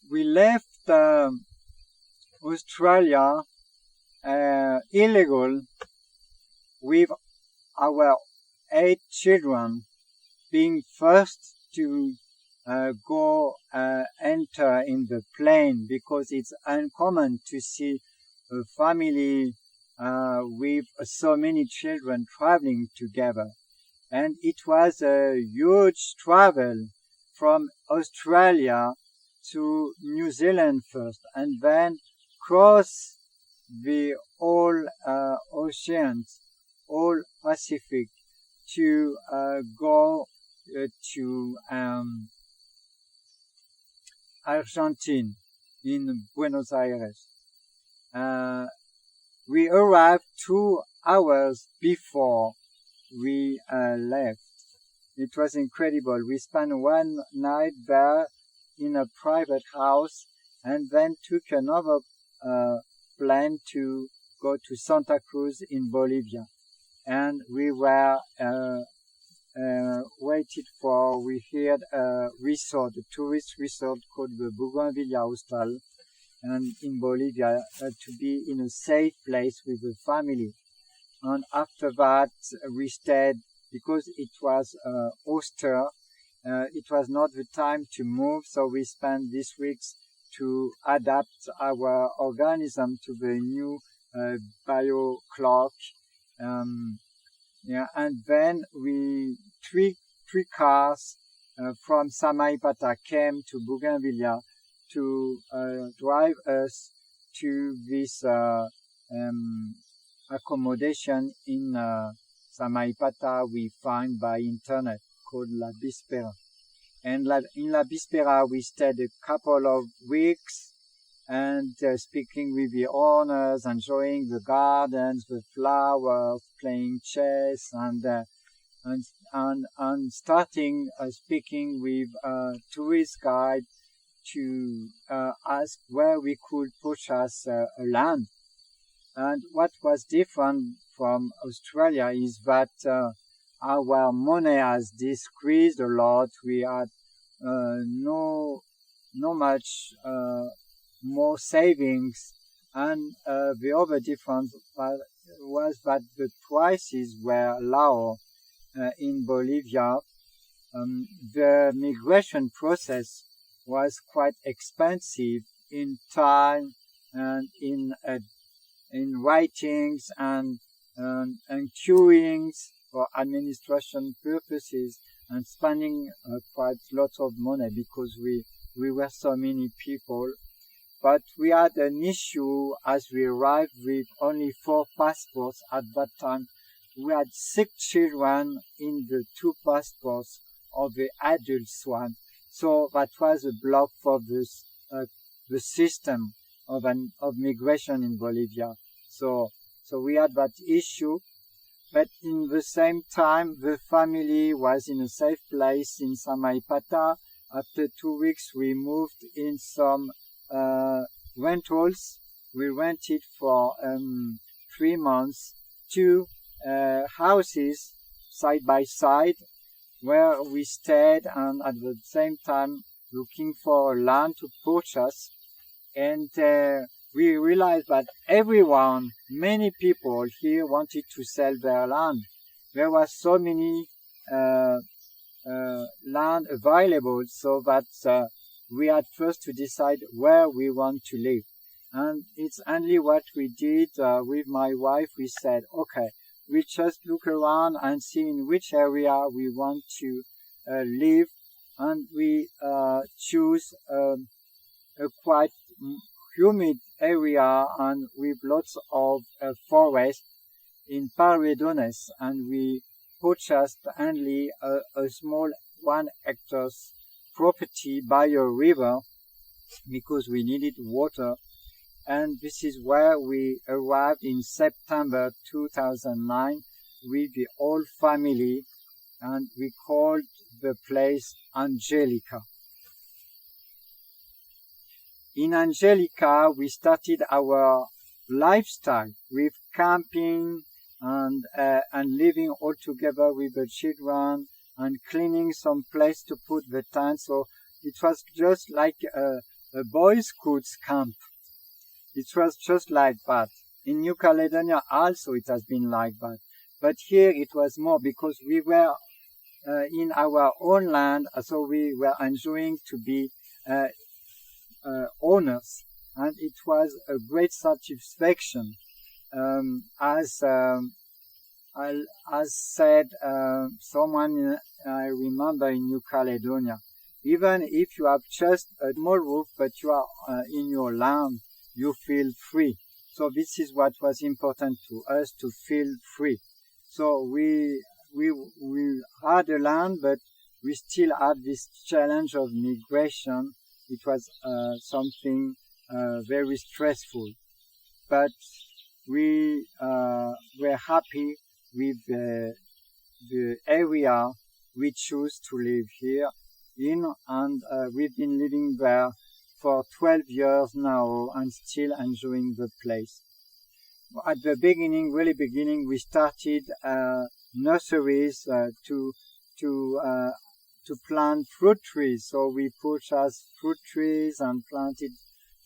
we left Australia illegal with our 8 children, being first to go enter in the plane, because it's uncommon to see a family with so many children traveling together. And it was a huge travel from Australia to New Zealand first, and then cross the whole oceans, all Pacific, to go to Argentina, in Buenos Aires. We arrived 2 hours before we left. It was incredible. We spent one night there in a private house, and then took another plane to go to Santa Cruz in Bolivia. And we were waited for, we had a resort, a tourist resort called the Bougainvillea Hostel, and in Bolivia, to be in a safe place with the family. And after that, we stayed, because it was austere. It was not the time to move, so we spent these weeks to adapt our organism to the new bio-clock. And then three cars from Samaipata came to Bougainvillea to drive us to this accommodation in Samaipata we find by internet, called La Bispera. And in La Bispera we stayed a couple of weeks, and speaking with the owners, enjoying the gardens, the flowers, playing chess, and starting speaking with a tourist guide to ask where we could purchase a land. And what was different from Australia is that our money has decreased a lot. We had no much more savings, and the other difference was that the prices were lower in Bolivia. The migration process was quite expensive in time and in writings and queuings for administration purposes, and spending quite a lot of money because we were so many people. But we had an issue as we arrived with only 4 passports at that time. We had 6 children in the 2 passports of the adults one. So that was a block for this, the system of migration in Bolivia. So we had that issue. But in the same time, the family was in a safe place in Samaipata. After 2 weeks, we moved in some rentals. We rented for 3 months 2 houses side by side, where we stayed, and at the same time looking for land to purchase. And we realized that many people here wanted to sell their land. There was so many land available, so that we had first to decide where we want to live. And it's only what we did with my wife. We said, okay, we just look around and see in which area we want to live, and we choose a quite humid area and with lots of forest in Paredones, and we purchased only a small 1 hectare property by a river because we needed water. And this is where we arrived in September 2009 with the whole family, and we called the place Angelica. In Angelica, we started our lifestyle with camping and living all together with the children, and cleaning some place to put the tent. So it was just like a Boy Scouts camp. It was just like that. In New Caledonia also it has been like that. But here it was more because we were in our own land, so we were enjoying to be owners. And it was a great satisfaction. As said someone I remember in New Caledonia, even if you have just a small roof, but you are in your land, you feel free. So this is what was important to us, to feel free. So we had a land, but we still had this challenge of migration. It was something very stressful, but we were happy with the area we choose to live here in, and we've been living there for 12 years now and still enjoying the place. At the beginning, really beginning, we started nurseries to plant fruit trees. So we purchased fruit trees and planted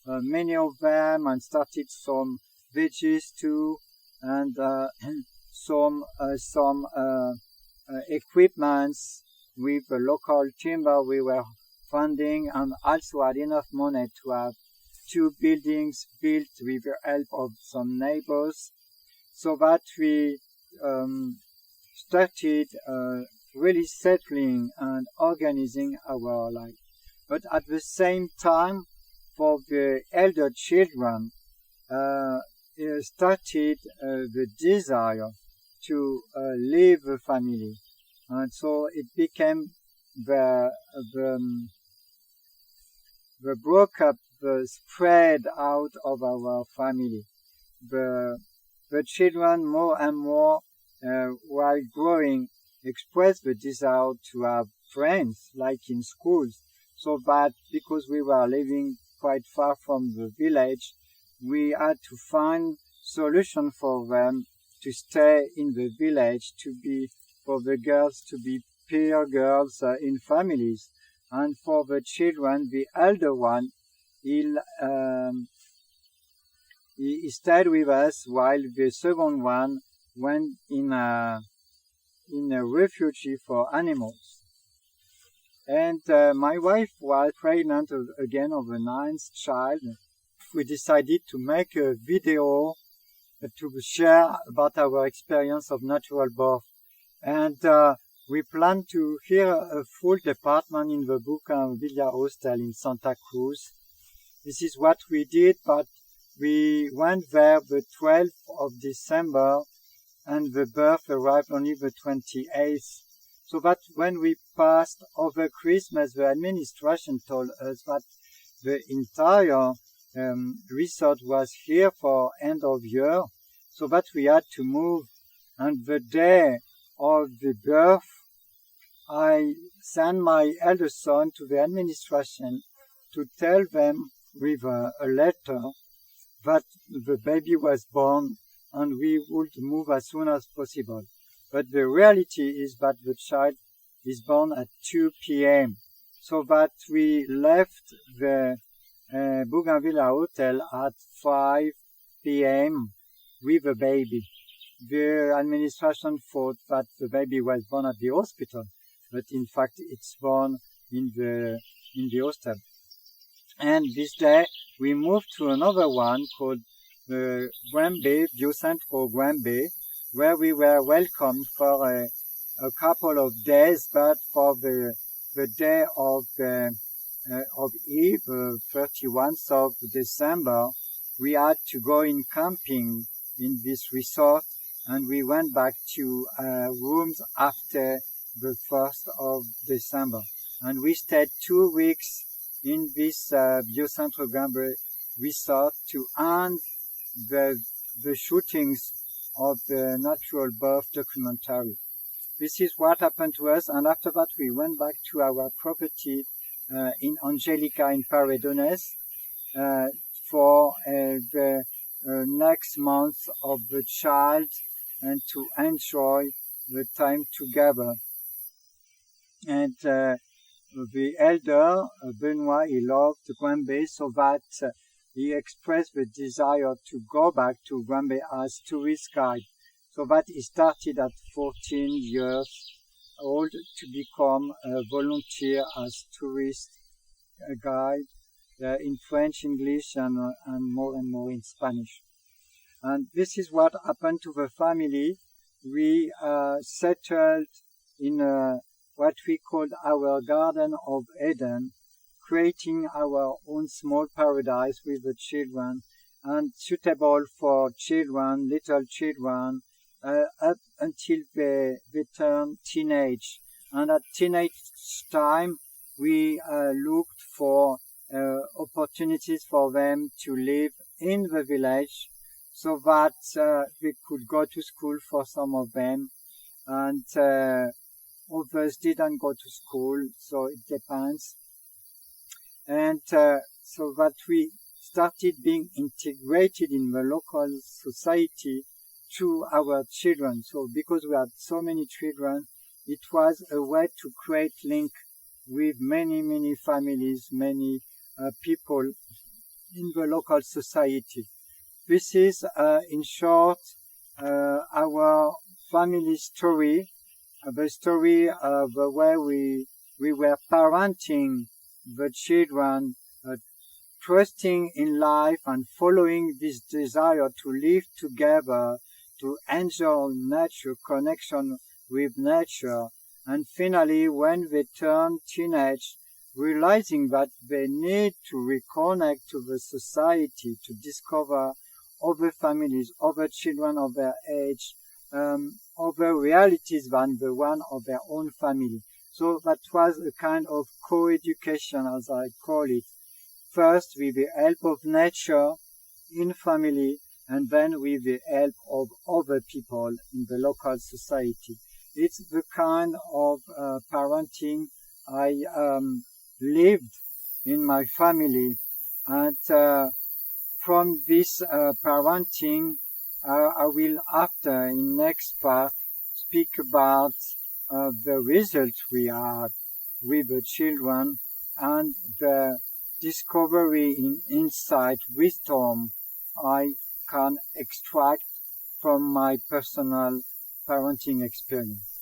many of them, and started some veggies too, and some equipments with the local timber we were funding, and also had enough money to have 2 buildings built with the help of some neighbors, so that we started really settling and organizing our life. But at the same time, for the elder children, started the desire to leave the family, and so it became the broke up, the spread out of our family. The children more and more, while growing, expressed the desire to have friends, like in schools, so that because we were living quite far from the village, we had to find solution for them to stay in the village, for the girls to be peer girls in families. And for the children, the elder one, he stayed with us, while the second one went in a refuge for animals. And my wife was pregnant again of the 9th child. We decided to make a video to share about our experience of natural birth. And we plan to hear a full department in the Bougainvillea hostel in Santa Cruz. This is what we did, but we went there the 12th of December, and the birth arrived only the 28th. So that when we passed over Christmas, the administration told us that the entire resort was here for end of year, so that we had to move. And the day of the birth, I sent my eldest son to the administration to tell them with a letter that the baby was born and we would move as soon as possible. But the reality is that the child is born at 2 p.m. So that we left the Bougainvillea hotel at 5 p.m. with the baby. The administration thought that the baby was born at the hospital, but in fact it's born in the hostel. And this day we moved to another one called the Gwembe, Biocentro Gwembe, where we were welcomed for a couple of days, but for the day of Eve, 31st of December, we had to go in camping in this resort, and we went back to rooms after the 1st of December. And we stayed 2 weeks in this Biocentro Gwembe resort to end the shootings of the natural birth documentary. This is what happened to us, and after that we went back to our property in Angelica in Paredones for the next month of the child, and to enjoy the time together. And the elder, Benoit, he loved Guembe, so that he expressed the desire to go back to Guembe as tourist guide. So that he started at 14 years old to become a volunteer as tourist guide in French, English, and more in Spanish. And this is what happened to the family. We settled in what we called our Garden of Eden, creating our own small paradise with the children, and suitable for children, little children, up until they turn teenage. And at teenage time, we looked for opportunities for them to live in the village, so that they could go to school for some of them, and others didn't go to school, so it depends. And so that we started being integrated in the local society to our children. So because we had so many children, it was a way to create link with many families, many people in the local society. This is, in short, our family story, the story of the way we were parenting the children, trusting in life and following this desire to live together, to enjoy nature, connection with nature, and finally, when they turn teenage, realizing that they need to reconnect to the society, to discover other families, other children of their age, other realities than the one of their own family. So that was a kind of co-education, as I call it. First with the help of nature in family, and then with the help of other people in the local society. It's the kind of parenting I lived in my family, and from this parenting, I will, after in next part, speak about the results we had with the children and the discovery in insight, wisdom I can extract from my personal parenting experience.